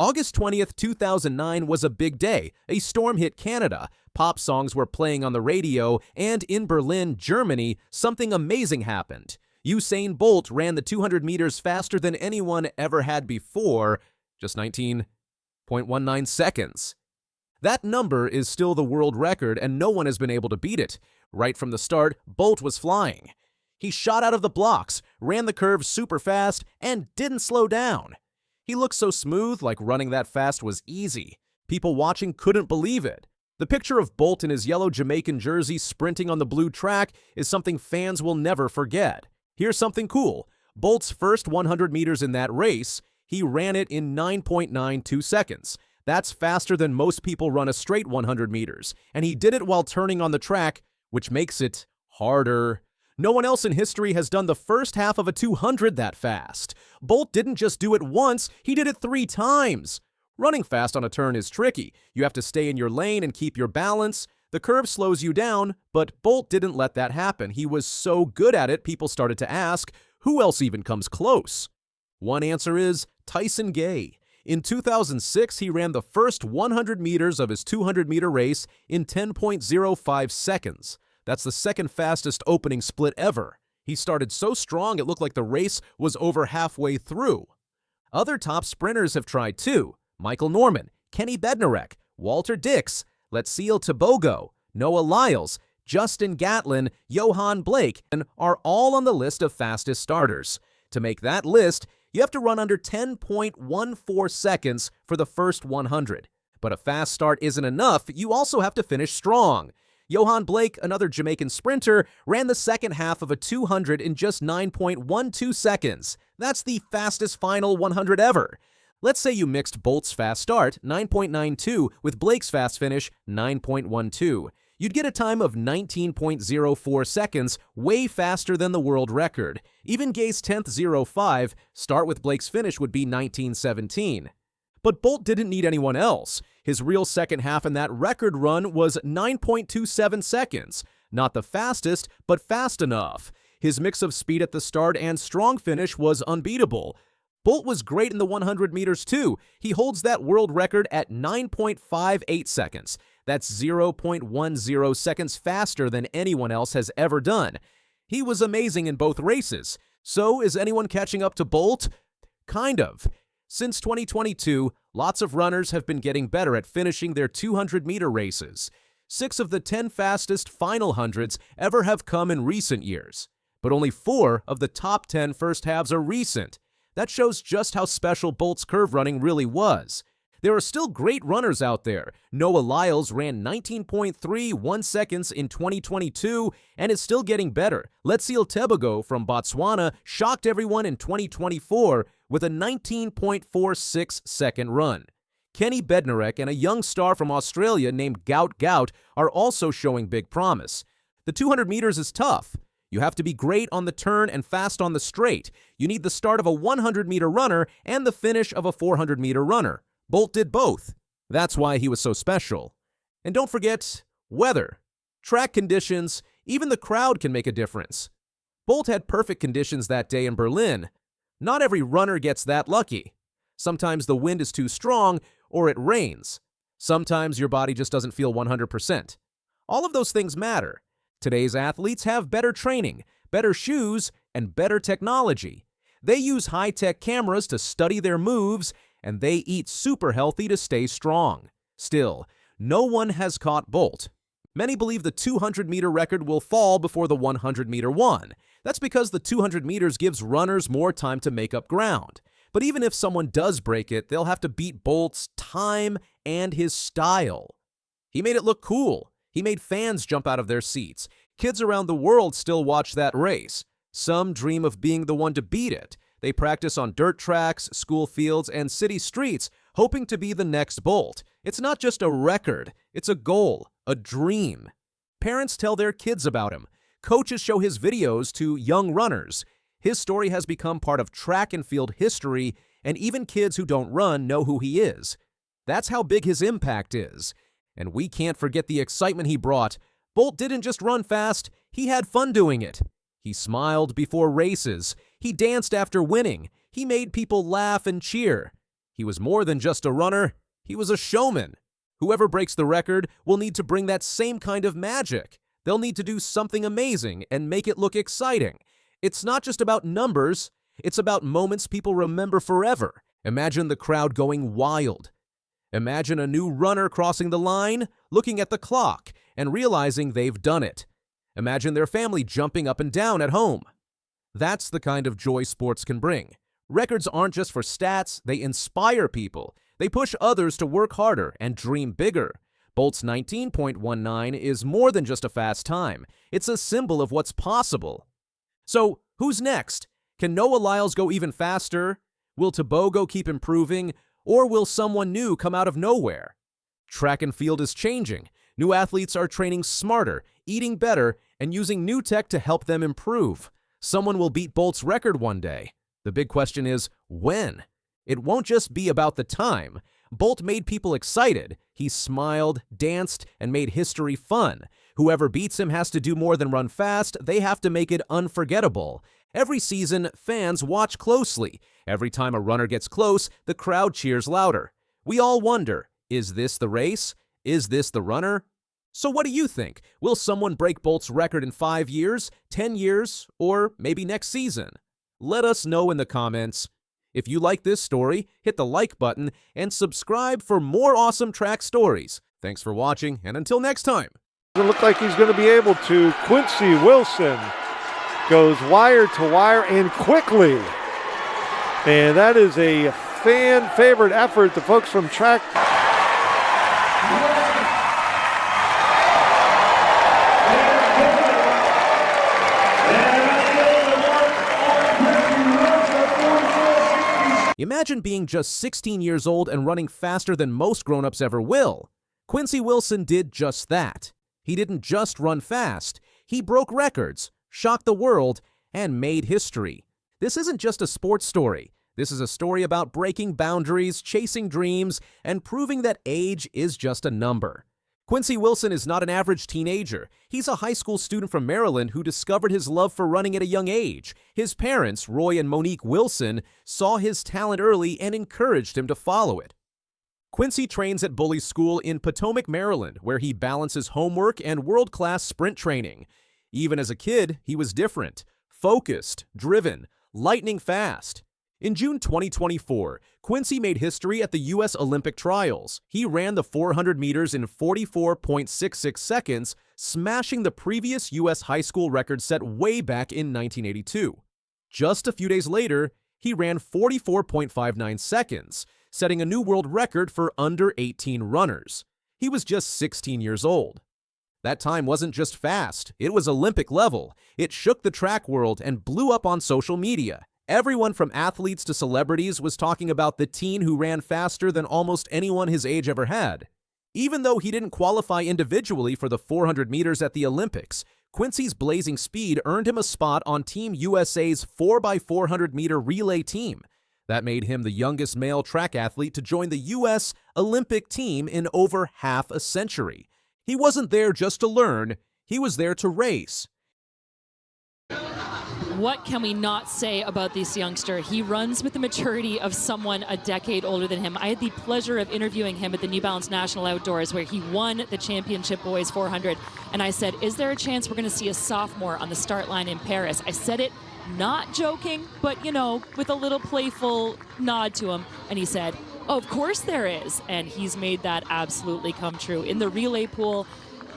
August 20th, 2009 was a big day. A storm hit Canada. Pop songs were playing on the radio, and in Berlin, Germany, something amazing happened. Usain Bolt ran the 200 meters faster than anyone ever had before, just 19.19 seconds. That number is still the world record, and no one has been able to beat it. Right from the start, Bolt was flying. He shot out of the blocks, ran the curve super fast, and didn't slow down. He looked so smooth, like running that fast was easy. People watching couldn't believe it. The picture of Bolt in his yellow Jamaican jersey sprinting on the blue track is something fans will never forget. Here's something cool. Bolt's first 100 meters in that race, he ran it in 9.92 seconds. That's faster than most people run a straight 100 meters, and he did it while turning on the track, which makes it harder. No one else in history has done the first half of a 200 that fast. Bolt didn't just do it once, he did it 3 times. Running fast on a turn is tricky. You have to stay in your lane and keep your balance. The curve slows you down, but Bolt didn't let that happen. He was so good at it, people started to ask, who else even comes close? One answer is Tyson Gay. In 2006, he ran the first 100 meters of his 200-meter race in 10.05 seconds. That's the second fastest opening split ever. He started so strong it looked like the race was over halfway through. Other top sprinters have tried too. Michael Norman, Kenny Bednarek, Walter Dix, Letsile Tebogo, Noah Lyles, Justin Gatlin, Johan Blake, and are all on the list of fastest starters. To make that list, you have to run under 10.14 seconds for the first 100. But a fast start isn't enough, you also have to finish strong. Johan Blake, another Jamaican sprinter, ran the second half of a 200 in just 9.12 seconds. That's the fastest final 100 ever. Let's say you mixed Bolt's fast start, 9.92, with Blake's fast finish, 9.12. You'd get a time of 19.04 seconds, way faster than the world record. Even Gay's 10th 05 start with Blake's finish would be 1917. But Bolt didn't need anyone else. His real second half in that record run was 9.27 seconds. Not the fastest, but fast enough. His mix of speed at the start and strong finish was unbeatable. Bolt was great in the 100 meters too. He holds that world record at 9.58 seconds. That's 0.10 seconds faster than anyone else has ever done. He was amazing in both races. So is anyone catching up to Bolt? Kind of. Since 2022, lots of runners have been getting better at finishing their 200-meter races. 6 of the 10 fastest final hundreds ever have come in recent years. But only 4 of the top 10 first halves are recent. That shows just how special Bolt's curve running really was. There are still great runners out there. Noah Lyles ran 19.31 seconds in 2022 and is still getting better. Letsile Tebogo from Botswana shocked everyone in 2024 with a 19.46 second run. Kenny Bednarek and a young star from Australia named Gout Gout are also showing big promise. The 200 meters is tough. You have to be great on the turn and fast on the straight. You need the start of a 100-meter runner and the finish of a 400-meter runner. Bolt did both. That's why he was so special. And don't forget weather. Track conditions, even the crowd can make a difference. Bolt had perfect conditions that day in Berlin. Not every runner gets that lucky. Sometimes the wind is too strong or it rains. Sometimes your body just doesn't feel 100%. All of those things matter. Today's athletes have better training, better shoes, and better technology. They use high-tech cameras to study their moves, and they eat super healthy to stay strong. Still, no one has caught Bolt. Many believe the 200-meter record will fall before the 100-meter one. That's because the 200 meters gives runners more time to make up ground. But even if someone does break it, they'll have to beat Bolt's time and his style. He made it look cool. He made fans jump out of their seats. Kids around the world still watch that race. Some dream of being the one to beat it. They practice on dirt tracks, school fields, and city streets, hoping to be the next Bolt. It's not just a record, it's a goal, a dream. Parents tell their kids about him. Coaches show his videos to young runners. His story has become part of track and field history, and even kids who don't run know who he is. That's how big his impact is. And we can't forget the excitement he brought. Bolt didn't just run fast, he had fun doing it. He smiled before races. He danced after winning. He made people laugh and cheer. He was more than just a runner, he was a showman. Whoever breaks the record will need to bring that same kind of magic. They'll need to do something amazing and make it look exciting. It's not just about numbers, it's about moments people remember forever. Imagine the crowd going wild. Imagine a new runner crossing the line, looking at the clock, and realizing they've done it. Imagine their family jumping up and down at home. That's the kind of joy sports can bring. Records aren't just for stats, they inspire people. They push others to work harder and dream bigger. Bolt's 19.19 is more than just a fast time. It's a symbol of what's possible. So, who's next? Can Noah Lyles go even faster? Will Tebogo keep improving? Or will someone new come out of nowhere? Track and field is changing. New athletes are training smarter, eating better, and using new tech to help them improve. Someone will beat Bolt's record one day. The big question is, when? It won't just be about the time. Bolt made people excited. He smiled, danced, and made history fun. Whoever beats him has to do more than run fast. They have to make it unforgettable. Every season, fans watch closely. Every time a runner gets close, the crowd cheers louder. We all wonder, is this the race? Is this the runner? So what do you think? Will someone break Bolt's record in 5 years, 10 years, or maybe next season? Let us know in the comments. If you like this story, hit the like button and subscribe for more awesome track stories. Thanks for watching, and until next time. Doesn't look like he's going to be able to. Quincy Wilson goes wire to wire and quickly. And that is a fan favorite effort. The folks from track. Imagine being just 16 years old and running faster than most grown-ups ever will. Quincy Wilson did just that. He didn't just run fast. He broke records, shocked the world, and made history. This isn't just a sports story. This is a story about breaking boundaries, chasing dreams, and proving that age is just a number. Quincy Wilson is not an average teenager. He's a high school student from Maryland who discovered his love for running at a young age. His parents, Roy and Monique Wilson, saw his talent early and encouraged him to follow it. Quincy trains at Bully School in Potomac, Maryland, where he balances homework and world-class sprint training. Even as a kid, he was different, focused, driven, lightning fast. In June 2024, Quincy made history at the U.S. Olympic trials. He ran the 400 meters in 44.66 seconds, smashing the previous U.S. high school record set way back in 1982. Just a few days later, he ran 44.59 seconds, setting a new world record for under 18 runners. He was just 16 years old. That time wasn't just fast, it was Olympic level. It shook the track world and blew up on social media. Everyone from athletes to celebrities was talking about the teen who ran faster than almost anyone his age ever had. Even though he didn't qualify individually for the 400 meters at the Olympics, Quincy's blazing speed earned him a spot on Team USA's 4x400 meter relay team. That made him the youngest male track athlete to join the U.S. Olympic team in over half a century. He wasn't there just to learn, he was there to race. What can we not say about this youngster? He runs with the maturity of someone a decade older than him. I had the pleasure of interviewing him at the New Balance National Outdoors, where he won the championship boys 400. And I said, is there a chance we're going to see a sophomore on the start line in Paris? I said it not joking, but, you know, with a little playful nod to him. And he said, oh, of course there is. And he's made that absolutely come true. In the relay pool,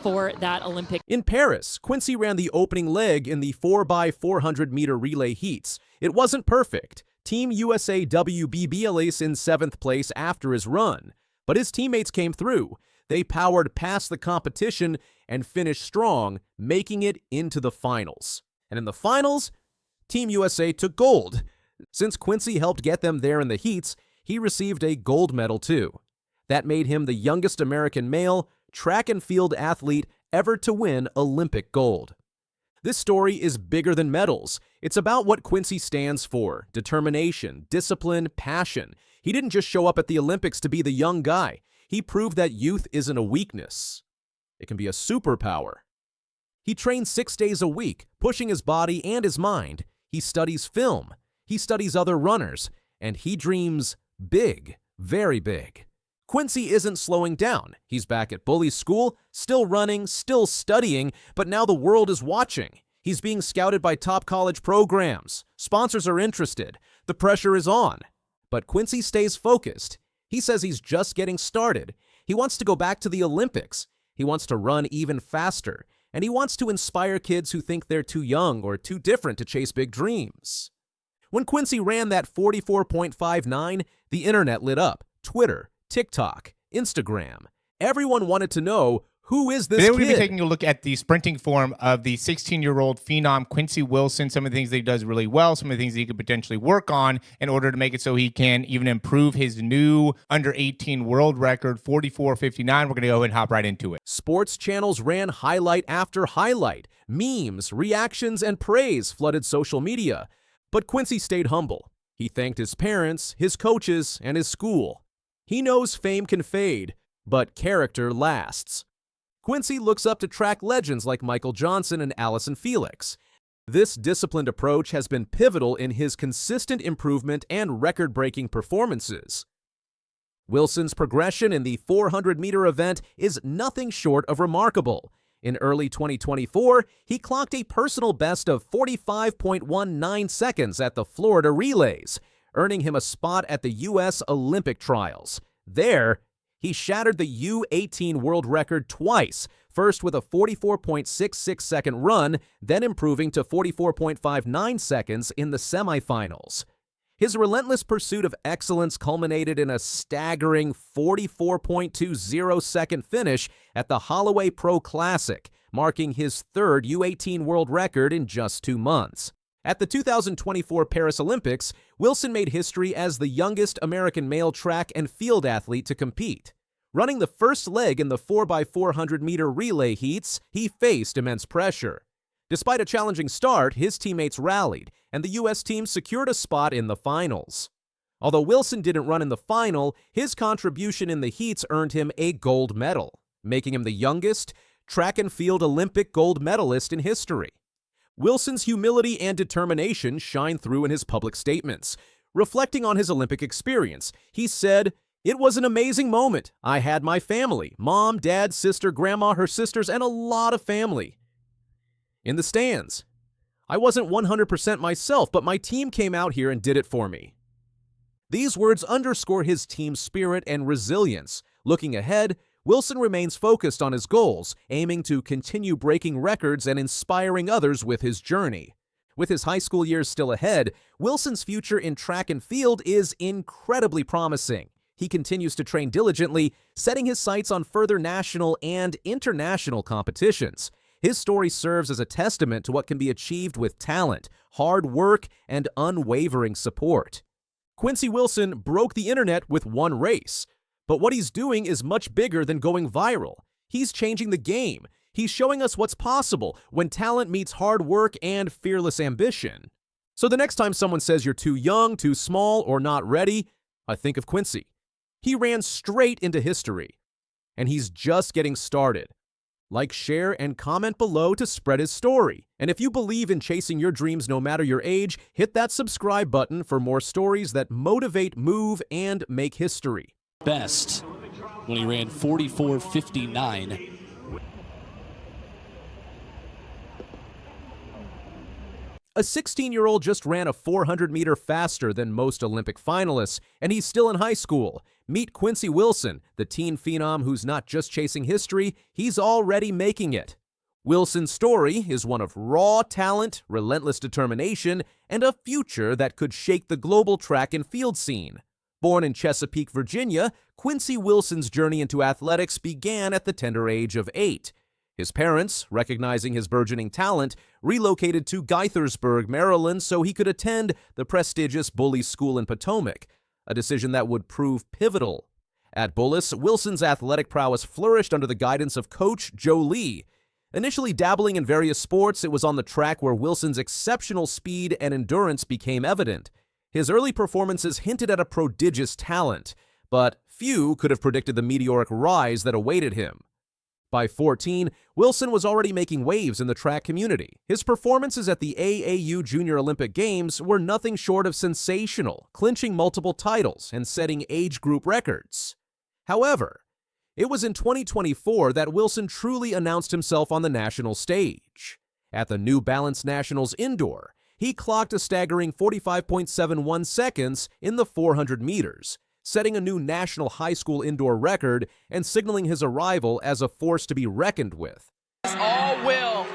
for that Olympic. In Paris, Quincy ran the opening leg in the 4x400 meter relay heats. It wasn't perfect. Team USA WBBLA's in 7th place after his run. But his teammates came through. They powered past the competition and finished strong, making it into the finals. And in the finals, Team USA took gold. Since Quincy helped get them there in the heats, he received a gold medal too. That made him the youngest American male track and field athlete ever to win Olympic gold. This story is bigger than medals. It's about what Quincy stands for: determination, discipline, passion. He didn't just show up at the Olympics to be the young guy. He proved that youth isn't a weakness. It can be a superpower. He trains 6 days a week, pushing his body and his mind. He studies film. He studies other runners. And he dreams big. Very big. Quincy isn't slowing down. He's back at bully school, still running, still studying, but now the world is watching. He's being scouted by top college programs. Sponsors are interested. The pressure is on. But Quincy stays focused. He says he's just getting started. He wants to go back to the Olympics. He wants to run even faster. And he wants to inspire kids who think they're too young or too different to chase big dreams. When Quincy ran that 44.59, the internet lit up. Twitter, TikTok, Instagram. Everyone wanted to know, who is this Today kid? we're going to be taking a look at the sprinting form of the 16-year-old phenom Quincy Wilson, some of the things that he does really well, some of the things that he could potentially work on in order to make it so he can even improve his new under-18 world record, 44.59. We're going to go ahead and hop right into it. Sports channels ran highlight after highlight. Memes, reactions, and praise flooded social media. But Quincy stayed humble. He thanked his parents, his coaches, and his school. He knows fame can fade, but character lasts. Quincy looks up to track legends like Michael Johnson and Allison Felix. This disciplined approach has been pivotal in his consistent improvement and record-breaking performances. Wilson's progression in the 400-meter event is nothing short of remarkable. In early 2024, he clocked a personal best of 45.19 seconds at the Florida Relays, earning him a spot at the U.S. Olympic trials. There, he shattered the U18 world record twice, first with a 44.66-second run, then improving to 44.59 seconds in the semifinals. His relentless pursuit of excellence culminated in a staggering 44.20-second finish at the Holloway Pro Classic, marking his third U18 world record in just 2 months. At the 2024 Paris Olympics, Wilson made history as the youngest American male track and field athlete to compete. Running the first leg in the 4x400-meter relay heats, he faced immense pressure. Despite a challenging start, his teammates rallied, and the U.S. team secured a spot in the finals. Although Wilson didn't run in the final, his contribution in the heats earned him a gold medal, making him the youngest track and field Olympic gold medalist in history. Wilson's humility and determination shine through in his public statements. Reflecting on his Olympic experience, he said, "It was an amazing moment. I had my family, mom, dad, sister, grandma, her sisters, and a lot of family in the stands. I wasn't 100% myself, but my team came out here and did it for me." These words underscore his team's spirit and resilience. Looking ahead, Wilson remains focused on his goals, aiming to continue breaking records and inspiring others with his journey. With his high school years still ahead, Wilson's future in track and field is incredibly promising. He continues to train diligently, setting his sights on further national and international competitions. His story serves as a testament to what can be achieved with talent, hard work, and unwavering support. Quincy Wilson broke the internet with one race. But what he's doing is much bigger than going viral. He's changing the game. He's showing us what's possible when talent meets hard work and fearless ambition. So the next time someone says you're too young, too small, or not ready, I think of Quincy. He ran straight into history, and he's just getting started. Like, share, and comment below to spread his story. And if you believe in chasing your dreams no matter your age, hit that subscribe button for more stories that motivate, move, and make history. Best when he ran 44.59. A 16-year-old just ran a 400-meter faster than most Olympic finalists, and he's still in high school. Meet Quincy Wilson, the teen phenom who's not just chasing history, he's already making it. Wilson's story is one of raw talent, relentless determination, and a future that could shake the global track and field scene. Born in Chesapeake, Virginia, Quincy Wilson's journey into athletics began at the tender age of 8. His parents, recognizing his burgeoning talent, relocated to Gaithersburg, Maryland, so he could attend the prestigious Bullis School in Potomac, a decision that would prove pivotal. At Bullis, Wilson's athletic prowess flourished under the guidance of Coach Joe Lee. Initially dabbling in various sports, it was on the track where Wilson's exceptional speed and endurance became evident. His early performances hinted at a prodigious talent, but few could have predicted the meteoric rise that awaited him. By 14, Wilson was already making waves in the track community. His performances at the AAU Junior Olympic Games were nothing short of sensational, clinching multiple titles and setting age group records. However, it was in 2024 that Wilson truly announced himself on the national stage. At the New Balance Nationals Indoor, he clocked a staggering 45.71 seconds in the 400 meters, setting a new national high school indoor record and signaling his arrival as a force to be reckoned with. All will.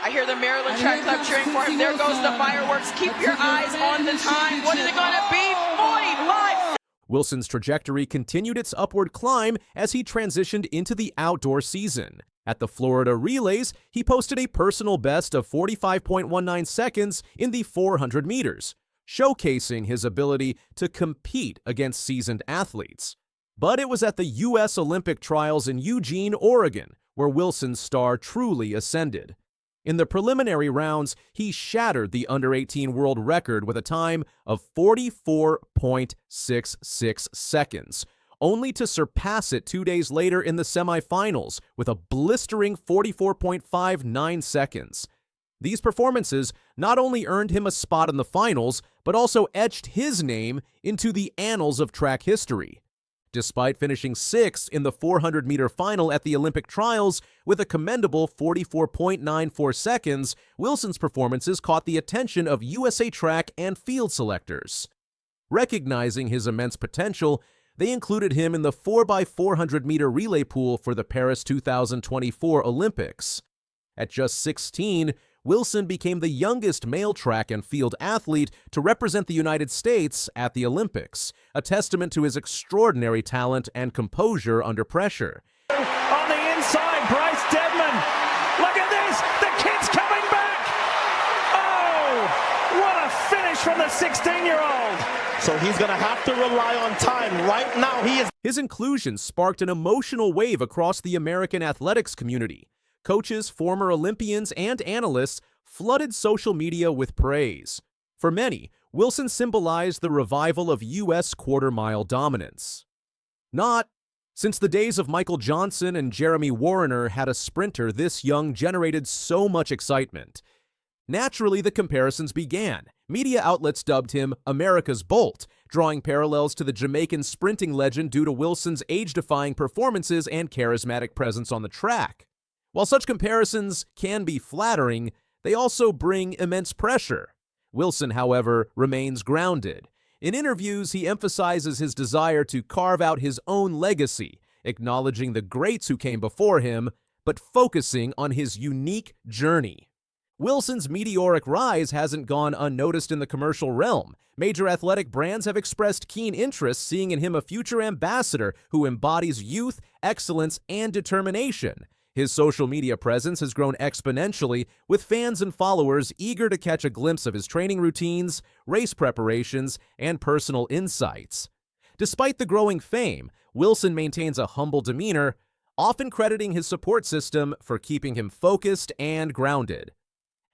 I hear the Maryland Track Club cheering for him. There goes the fireworks. Keep your eyes on the time. What is it going to be? 45. Wilson's trajectory continued its upward climb as he transitioned into the outdoor season. At the Florida Relays, he posted a personal best of 45.19 seconds in the 400 meters, showcasing his ability to compete against seasoned athletes. But it was at the U.S. Olympic trials in Eugene, Oregon, where Wilson's star truly ascended. In the preliminary rounds, he shattered the under-18 world record with a time of 44.66 seconds, only to surpass it 2 days later in the semifinals with a blistering 44.59 seconds. These performances not only earned him a spot in the finals, but also etched his name into the annals of track history. Despite finishing sixth in the 400-meter final at the Olympic trials with a commendable 44.94 seconds, Wilson's performances caught the attention of USA Track and field selectors. Recognizing his immense potential, they included him in the 4x400-meter relay pool for the Paris 2024 Olympics. At just 16, Wilson became the youngest male track and field athlete to represent the United States at the Olympics, a testament to his extraordinary talent and composure under pressure. On the inside, Bryce Deadman. Look at this, the kid's coming back. Oh, what a finish from the 16-year-old. So he's going to have to rely on time. Right now, His inclusion sparked an emotional wave across the American athletics community. Coaches, former Olympians, and analysts flooded social media with praise. For many, Wilson symbolized the revival of U.S. quarter-mile dominance. Not since the days of Michael Johnson and Jeremy Wariner had a sprinter this young generated so much excitement. Naturally, the comparisons began. Media outlets dubbed him America's Bolt, drawing parallels to the Jamaican sprinting legend due to Wilson's age-defying performances and charismatic presence on the track. While such comparisons can be flattering, they also bring immense pressure. Wilson, however, remains grounded. In interviews, he emphasizes his desire to carve out his own legacy, acknowledging the greats who came before him, but focusing on his unique journey. Wilson's meteoric rise hasn't gone unnoticed in the commercial realm. Major athletic brands have expressed keen interest, seeing in him a future ambassador who embodies youth, excellence, and determination. His social media presence has grown exponentially, with fans and followers eager to catch a glimpse of his training routines, race preparations, and personal insights. Despite the growing fame, Wilson maintains a humble demeanor, often crediting his support system for keeping him focused and grounded.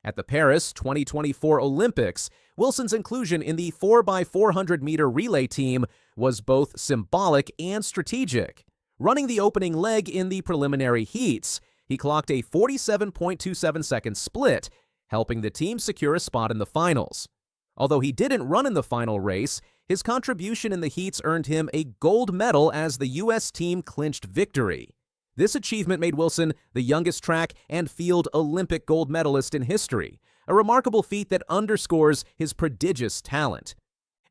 At the Paris 2024 Olympics, Wilson's inclusion in the 4x400-meter relay team was both symbolic and strategic. Running the opening leg in the preliminary heats, he clocked a 47.27-second split, helping the team secure a spot in the finals. Although he didn't run in the final race, his contribution in the heats earned him a gold medal as the U.S. team clinched victory. This achievement made Wilson the youngest track and field Olympic gold medalist in history, a remarkable feat that underscores his prodigious talent.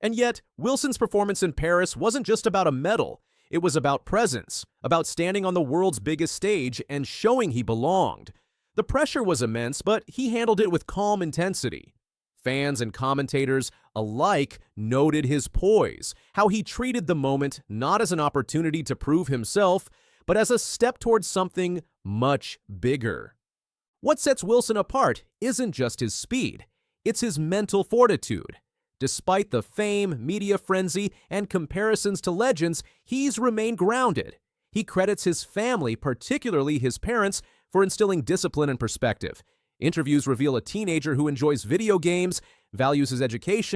And yet, Wilson's performance in Paris wasn't just about a medal. It was about presence, about standing on the world's biggest stage and showing he belonged. The pressure was immense, but he handled it with calm intensity. Fans and commentators alike noted his poise, how he treated the moment not as an opportunity to prove himself, but as a step towards something much bigger. What sets Wilson apart isn't just his speed, it's his mental fortitude. Despite the fame, media frenzy, and comparisons to legends, he's remained grounded. He credits his family, particularly his parents, for instilling discipline and perspective. Interviews reveal a teenager who enjoys video games, values his education,